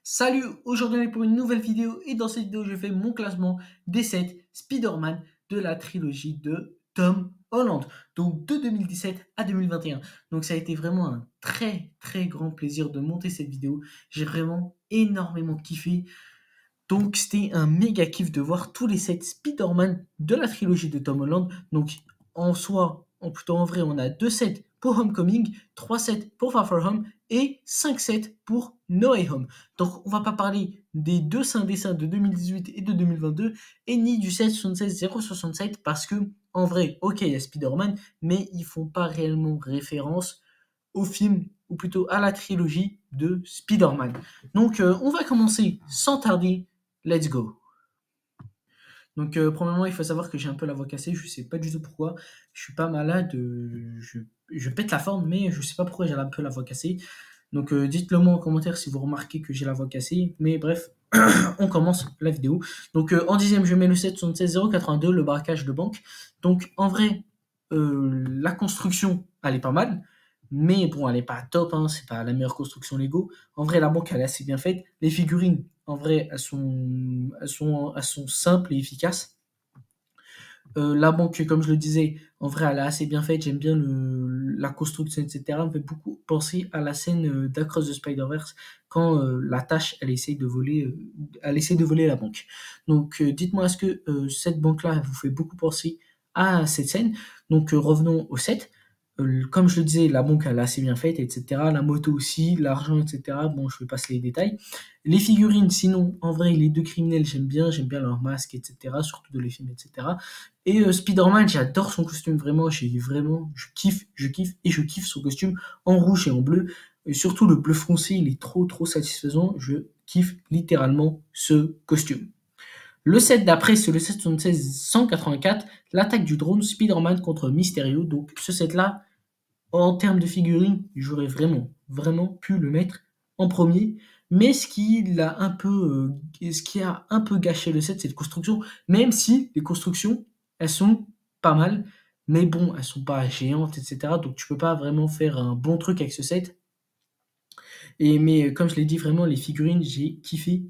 Salut, aujourd'hui on est pour une nouvelle vidéo et dans cette vidéo je fais mon classement des 7 Spider-Man de la trilogie de Tom Holland, donc de 2017 à 2021. Donc ça a été vraiment un très grand plaisir de monter cette vidéo, j'ai vraiment énormément kiffé. Donc c'était un méga kiff de voir tous les 7 Spider-Man de la trilogie de Tom Holland. Donc en soi, plutôt en vrai, on a 2 sets pour Homecoming, 3 sets pour Far From Home et 5 sets pour No Way Home. Donc on va pas parler des deux dessins de 2018 et de 2022 et ni du 776-067 parce que en vrai, ok, il y a Spider-Man, mais ils font pas réellement référence au film ou plutôt à la trilogie de Spider-Man. Donc on va commencer sans tarder. Let's go. Donc, premièrement, il faut savoir que j'ai un peu la voix cassée. Je sais pas du tout pourquoi. Je suis pas malade. Je pète la forme, mais je sais pas pourquoi j'ai un peu la voix cassée. Donc, dites-le moi en commentaire si vous remarquez que j'ai la voix cassée. Mais bref, on commence la vidéo. Donc, en dixième, je mets le 776 082, le braquage de banque. Donc, en vrai, la construction, elle est pas mal. Mais bon, elle est pas top, hein, c'est pas la meilleure construction Lego. En vrai, la banque, elle est assez bien faite. Les figurines, en vrai, elles sont simples et efficaces. La banque, comme je le disais, en vrai, elle est assez bien faite. J'aime bien la construction, etc. Elle me fait beaucoup penser à la scène d'Across the Spider-Verse quand la tâche, elle essaie de voler la banque. Donc, dites-moi, est-ce que cette banque-là vous fait beaucoup penser à cette scène? Donc, revenons au set. Comme je le disais, la banque elle est assez bien faite, etc. La moto aussi, l'argent, etc. Bon, je vais passer les détails. Les figurines, sinon, en vrai, les deux criminels, j'aime bien leur masque, etc. Surtout de les films, etc. Et Spider-Man, j'adore son costume, vraiment, je kiffe, et je kiffe son costume en rouge et en bleu. Et surtout, le bleu foncé, il est trop satisfaisant. Je kiffe littéralement ce costume. Le set d'après, c'est le 776-184, l'attaque du drone Spider-Man contre Mysterio. Donc, ce set-là, en termes de figurines, j'aurais vraiment pu le mettre en premier. Mais ce qui a un peu gâché le set, c'est la construction. Même si les constructions, elles sont pas mal, mais bon, elles sont pas géantes, etc. Donc tu peux pas vraiment faire un bon truc avec ce set. Mais comme je l'ai dit, vraiment, les figurines, j'ai kiffé.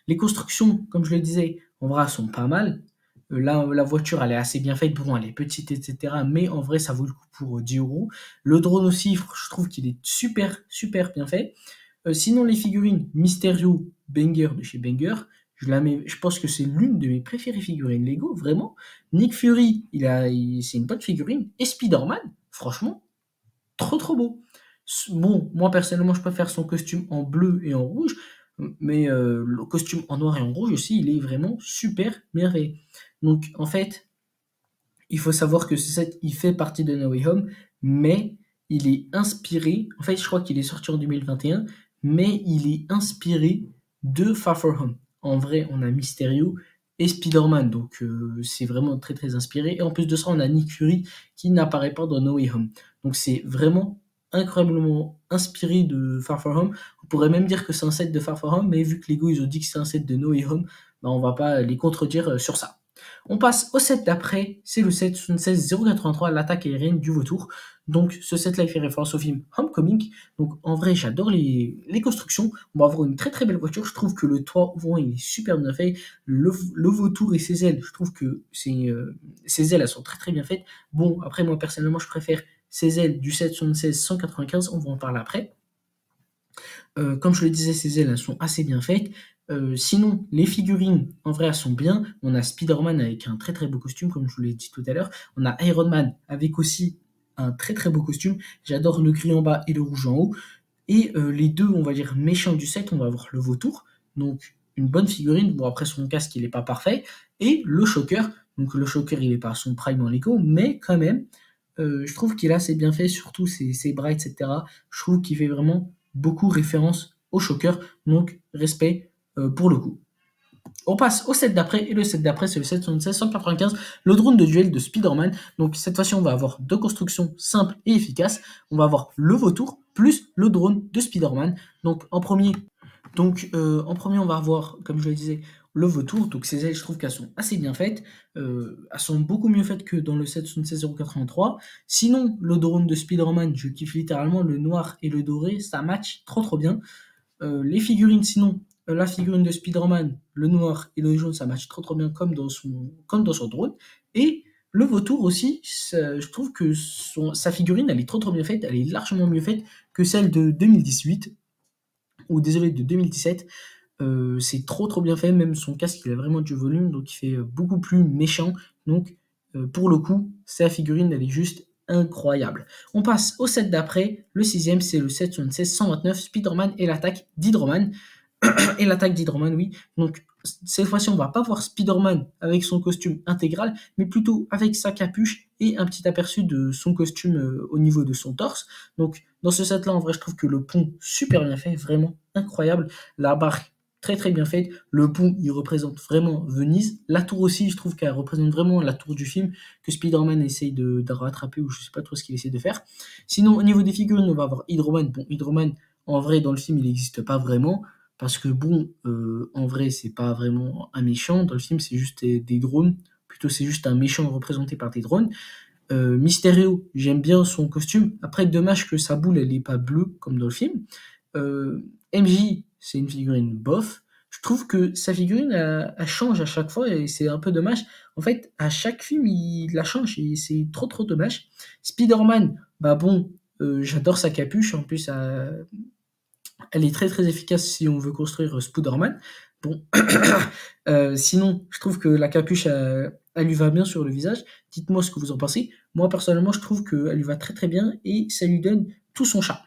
Les constructions, comme je le disais, en vrai, elles sont pas mal. Là, la voiture, elle est assez bien faite. Bon, elle est petite, etc. Mais en vrai, ça vaut le coup pour 10 euros. Le drone aussi, je trouve qu'il est super bien fait. Sinon, les figurines Mysterio Banger de chez Banger, je pense que c'est l'une de mes préférées figurines Lego, vraiment. Nick Fury, c'est une bonne figurine. Et Spider-Man, franchement, trop beau. Bon, moi personnellement, je préfère son costume en bleu et en rouge, mais le costume en noir et en rouge aussi, il est vraiment super bien fait. Donc, en fait, il faut savoir que ce set, il fait partie de No Way Home, mais il est inspiré. En fait, je crois qu'il est sorti en 2021, mais il est inspiré de Far From Home. En vrai, on a Mysterio et Spider-Man, donc c'est vraiment très inspiré. Et en plus de ça, on a Nick Fury qui n'apparaît pas dans No Way Home. Donc c'est vraiment incroyablement inspiré de Far From Home. On pourrait même dire que c'est un set de Far From Home, mais vu que Lego ils ont dit que c'est un set de No Way Home, bah, on va pas les contredire sur ça. On passe au set d'après, c'est le set 76-083, l'attaque aérienne du vautour. Donc ce set-là, il fait référence au film Homecoming. Donc en vrai, j'adore les constructions. On va avoir une très belle voiture. Je trouve que le toit ouvrant, il est super bien fait. Le vautour et ses ailes, je trouve que ses ailes, elles sont très bien faites. Bon, après, moi, personnellement, je préfère ses ailes du 776-195. On va en parler après. Comme je le disais, ces ailes, elles sont assez bien faites. Sinon, les figurines, en vrai, elles sont bien. On a Spider-Man avec un très beau costume, comme je vous l'ai dit tout à l'heure. On a Iron Man avec aussi un très beau costume. J'adore le gris en bas et le rouge en haut. Et les deux, on va dire, méchants du set, on va avoir le vautour. Donc, une bonne figurine. Bon, après, son casque, il n'est pas parfait. Et le Shocker. Donc, le Shocker, il n'est pas à son prime en Lego, mais quand même, je trouve qu'il a assez bien fait, surtout ses bras, etc. Je trouve qu'il fait vraiment beaucoup référence au Shocker, donc respect pour le coup. On passe au set d'après, et le set d'après, c'est le 776-195, le drone de duel de Spider-Man. Donc cette fois-ci, on va avoir deux constructions simples et efficaces. On va avoir le vautour plus le drone de Spider-Man. Donc en premier, on va avoir, comme je le disais, le vautour. Donc ces ailes, je trouve qu'elles sont assez bien faites. Elles sont beaucoup mieux faites que dans le 776-083. Sinon, le drone de Spider-Man, je kiffe littéralement le noir et le doré, ça match trop bien. Les figurines, sinon, la figurine de Spider-Man, le noir et le jaune, ça match trop bien comme dans son drone. Et le vautour aussi, je trouve que sa figurine, elle est trop bien faite, elle est largement mieux faite que celle de 2018, ou désolé, de 2017. C'est trop bien fait, même son casque, il a vraiment du volume, donc il fait beaucoup plus méchant. Donc, pour le coup, sa figurine, elle est juste incroyable. On passe au set d'après. Le sixième, c'est le set 129 Spider-Man et l'attaque d'Hydroman. Et l'attaque d'Hydroman, oui. Donc, cette fois-ci, on va pas voir Spider-Man avec son costume intégral, mais plutôt avec sa capuche et un petit aperçu de son costume au niveau de son torse. Donc, dans ce set-là, en vrai, je trouve que le pont, super bien fait, vraiment incroyable. La barque, très bien faite. Le pont, il représente vraiment Venise. La tour aussi, je trouve qu'elle représente vraiment la tour du film que Spider-Man essaye de rattraper, ou je sais pas trop ce qu'il essaie de faire. Sinon, au niveau des figurines, on va avoir Hydroman. Bon, Hydroman, en vrai, dans le film, il n'existe pas vraiment. Parce que bon, en vrai, c'est pas vraiment un méchant. Dans le film, c'est juste des drones. Plutôt, c'est juste un méchant représenté par des drones. Mysterio, j'aime bien son costume. Après, dommage que sa boule, elle n'est pas bleue comme dans le film. MJ, c'est une figurine bof. Je trouve que sa figurine, elle change à chaque fois et c'est un peu dommage. En fait, à chaque film, il la change et c'est trop dommage. Spider-Man, bah bon, j'adore sa capuche. En plus, elle est très efficace si on veut construire Spider-Man. Bon, sinon, je trouve que la capuche, elle lui va bien sur le visage. Dites-moi ce que vous en pensez. Moi, personnellement, je trouve qu'elle lui va très bien et ça lui donne tout son charme.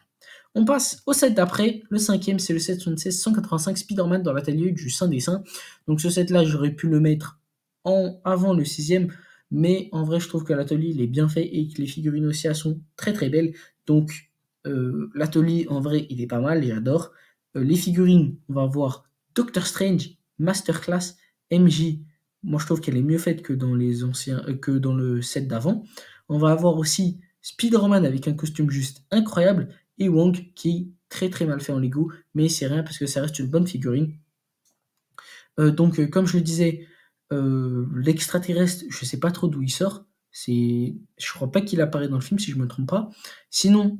On passe au set d'après. Le cinquième, c'est le set 185 Spider-Man dans l'atelier du Saint Dessin. Donc ce set-là, j'aurais pu le mettre avant le sixième, mais en vrai, je trouve que l'atelier, il est bien fait et que les figurines aussi, elles sont très belles. Donc l'atelier, en vrai, il est pas mal, j'adore. Les figurines, on va voir Doctor Strange, Masterclass, MJ. Moi, je trouve qu'elle est mieux faite que dans les anciens, que dans le set d'avant. On va avoir aussi Spider-Man avec un costume juste incroyable et Wong qui est très mal fait en Lego, mais c'est rien parce que ça reste une bonne figurine. Donc, comme je le disais, l'extraterrestre, je sais pas trop d'où il sort. Je crois pas qu'il apparaît dans le film si je me trompe pas. Sinon,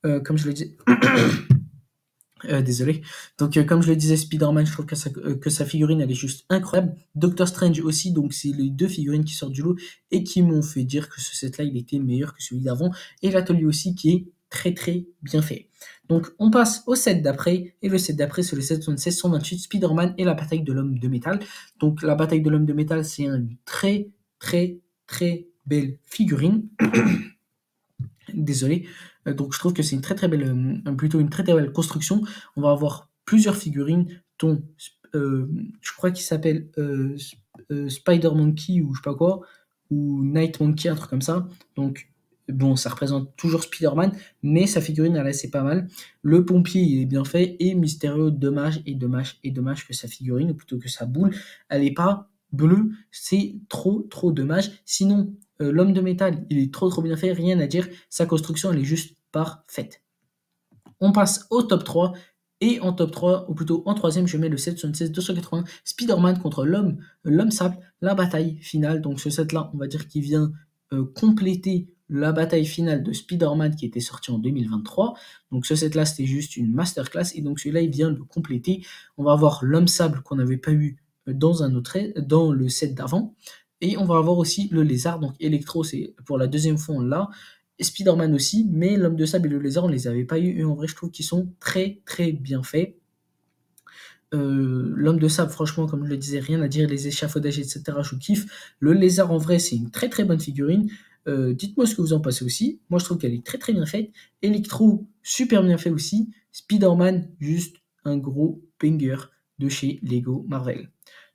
comme je le disais, désolé. Donc, comme je le disais, Spider-Man, je trouve que sa figurine, elle est juste incroyable. Doctor Strange aussi, donc c'est les deux figurines qui sortent du lot et qui m'ont fait dire que ce set-là, il était meilleur que celui d'avant. Et l'atelier aussi, qui est très bien fait. Donc, on passe au set d'après. Et le set d'après, c'est le set 128 Spider-Man et la bataille de l'homme de métal. Donc, la bataille de l'homme de métal, c'est une très belle figurine. Désolé. Donc je trouve que c'est une très belle, plutôt une très belle construction. On va avoir plusieurs figurines, dont je crois qu'il s'appelle Spider Monkey ou je sais pas quoi, ou Night Monkey, un truc comme ça. Donc bon, ça représente toujours Spider-Man, mais sa figurine, elle c'est pas mal. Le pompier, il est bien fait, et Mysterio, dommage que sa figurine, ou plutôt que sa boule, elle est pas bleue. C'est trop dommage. Sinon, l'homme de métal, il est trop bien fait, rien à dire. Sa construction, elle est juste parfaite. On passe au top 3. Et en top 3, ou plutôt en troisième, je mets le 776-280 Spider-Man contre l'homme sable, la bataille finale. Donc ce set-là, on va dire qu'il vient compléter la bataille finale de Spider-Man qui était sortie en 2023. Donc ce set-là, c'était juste une masterclass. Et donc celui-là, il vient le compléter. On va avoir l'homme sable qu'on n'avait pas eu dans le set d'avant. Et on va avoir aussi le lézard, donc Electro, c'est pour la deuxième fois on l'a. Et Spider-Man aussi, mais l'homme de sable et le lézard, on les avait pas eu. Et en vrai, je trouve qu'ils sont très bien faits. L'homme de sable, franchement, comme je le disais, rien à dire. Les échafaudages, etc., je kiffe. Le lézard, en vrai, c'est une très bonne figurine. Dites-moi ce que vous en pensez aussi. Moi, je trouve qu'elle est très bien faite. Electro, super bien fait aussi. Spider-Man, juste un gros banger de chez Lego Marvel.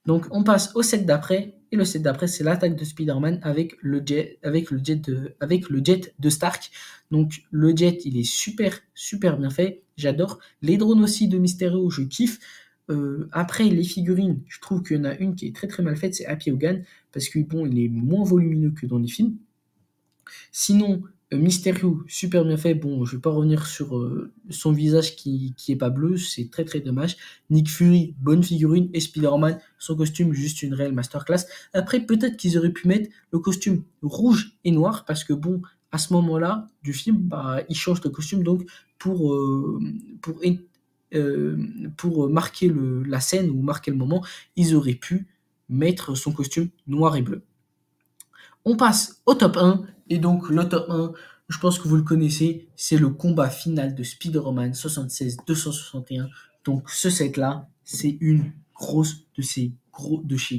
Donc on passe au set d'après, et le set d'après c'est l'attaque de Spider-Man avec le jet de Stark. Donc le jet il est super bien fait, j'adore. Les drones aussi de Mysterio, je kiffe. Après les figurines, je trouve qu'il y en a une qui est très mal faite, c'est Happy Hogan, parce que bon il est moins volumineux que dans les films. Sinon, Mysterio, super bien fait. Bon, je vais pas revenir sur son visage qui est pas bleu, c'est très dommage. Nick Fury, bonne figurine. Et Spider-Man, son costume, juste une réelle masterclass. Après, peut-être qu'ils auraient pu mettre le costume rouge et noir, parce que bon, à ce moment-là du film, bah, il change de costume, donc pour pour marquer la scène ou marquer le moment, ils auraient pu mettre son costume noir et bleu. On passe au top 1, et donc le top 1, je pense que vous le connaissez, c'est le combat final de Spider-Man 76-261. Donc ce set-là, c'est une grosse de chez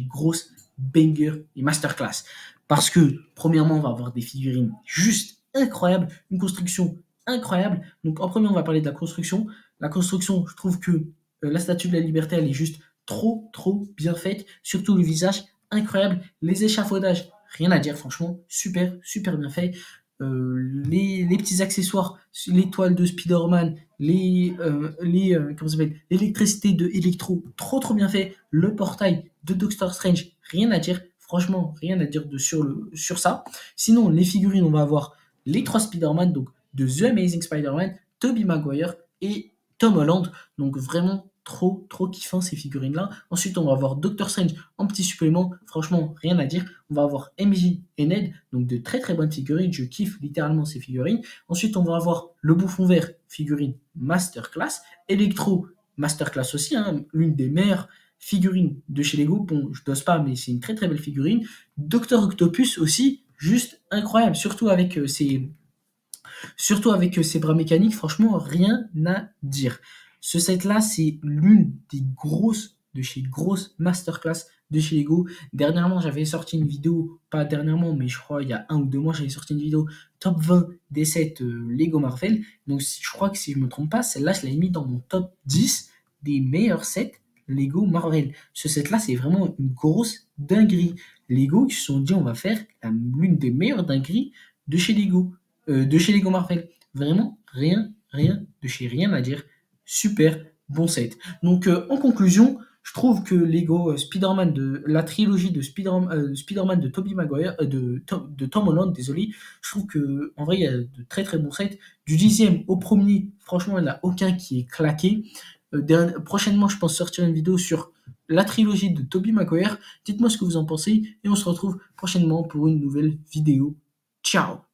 grosses banger et masterclass. Parce que, premièrement, on va avoir des figurines juste incroyables, une construction incroyable. Donc en premier, on va parler de la construction. La construction, je trouve que la Statue de la Liberté, elle est juste trop bien faite. Surtout le visage, incroyable. Les échafaudages, rien à dire, franchement, super bien fait. Les petits accessoires, l'étoile de Spider-Man, comment ça s'appelle, l'électricité de Electro, trop bien fait. Le portail de Doctor Strange, rien à dire. Franchement, rien à dire sur ça. Sinon, les figurines, on va avoir les 3 Spider-Man, donc de The Amazing Spider-Man, Tobey Maguire et Tom Holland. Donc vraiment trop kiffant ces figurines-là. Ensuite, on va avoir Doctor Strange en petit supplément. Franchement, rien à dire. On va avoir MJ et Ned, donc de très bonnes figurines. Je kiffe littéralement ces figurines. Ensuite, on va avoir le Bouffon Vert, figurine Masterclass. Electro, Masterclass aussi, hein, l'une des meilleures figurines de chez Lego. Bon, je dose pas, mais c'est une très belle figurine. Docteur Octopus aussi, juste incroyable, surtout avec ses bras mécaniques, franchement, rien à dire. Ce set-là, c'est l'une des grosses masterclass de chez Lego. Dernièrement, j'avais sorti une vidéo, pas dernièrement, mais je crois il y a 1 ou 2 mois, j'avais sorti une vidéo top 20 des sets Lego Marvel. Donc, je crois que si je ne me trompe pas, celle-là, je l'ai mis dans mon top 10 des meilleurs sets Lego Marvel. Ce set-là, c'est vraiment une grosse dinguerie. Lego, ils se sont dit, on va faire l'une des meilleures dingueries de chez Lego Marvel. Vraiment, rien à dire. Super bon set. Donc, en conclusion, je trouve que Lego Spider-Man la trilogie de Spider-Man de Tobey Maguire, de Tom Holland, désolé, je trouve que en vrai, il y a de très bons sets. Du 10e au premier, franchement, il n'y en a aucun qui est claqué. Prochainement, je pense sortir une vidéo sur la trilogie de Tobey Maguire. Dites-moi ce que vous en pensez et on se retrouve prochainement pour une nouvelle vidéo. Ciao!